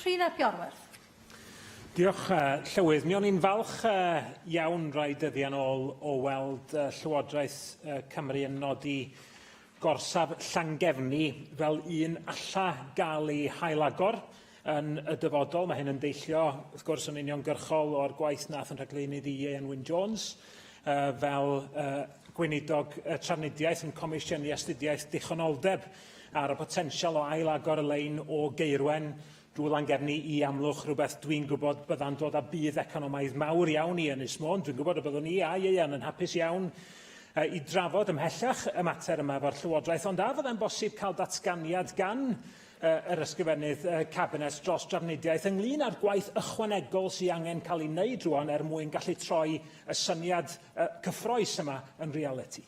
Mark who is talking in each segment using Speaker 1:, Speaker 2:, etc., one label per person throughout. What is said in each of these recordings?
Speaker 1: Rhun ap Iorwerth.
Speaker 2: Diolch, Llywydd. Mi o'n i'n falch iawn rai dyddiau yn ôl o weld Llywodraeth Cymru yn nodi gorsaf Langefni fel un alla gael ei hailagor yn y dyfodol. Mae hyn yn deillio, wrth gwrs, yn uniongyrchol o'r gwaith wnaeth yn rhaglennydd Ieuan Wyn Jones fel gweinidog trafnidiaeth yn comisiynu astudiaeth dichonoldeb ar y potensial o ailagor y lein o Geirwen drwy Langefni i Amlwch, rhywbeth dwi'n gwybod bydda'n dod â bydd economaidd mawr iawn i Ynys Môn. Dwi'n gwybod y byddwn ni a Ieuan yn hapus iawn i drafod ymhellach y mater yma efo'r Llywodraeth, ond a fyddai'n bosib cael datganiad gan yr ysgrifennydd cabinet dros drafnidiaeth ynglyn â'r gwaith ychwanegol sydd angen cael ei wneud rŵan mwyn gallu troi y syniad cyffrous yma yn realiti.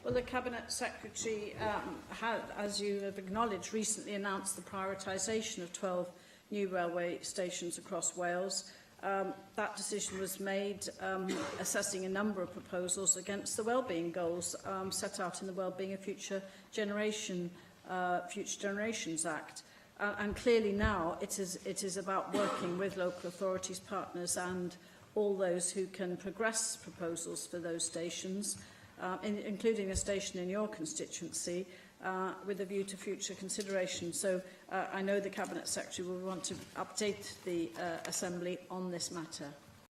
Speaker 3: Well, the Cabinet Secretary had, as you have acknowledged, recently announced the prioritisation of 12 new railway stations across Wales. That decision was made assessing a number of proposals against the wellbeing goals set out in the Wellbeing of Future Generations Act. And clearly now it is about working with local authorities, partners and all those who can progress proposals for those stations, including a station in your constituency, with a view to future consideration. So I know the Cabinet Secretary will want to update the Assembly on this matter.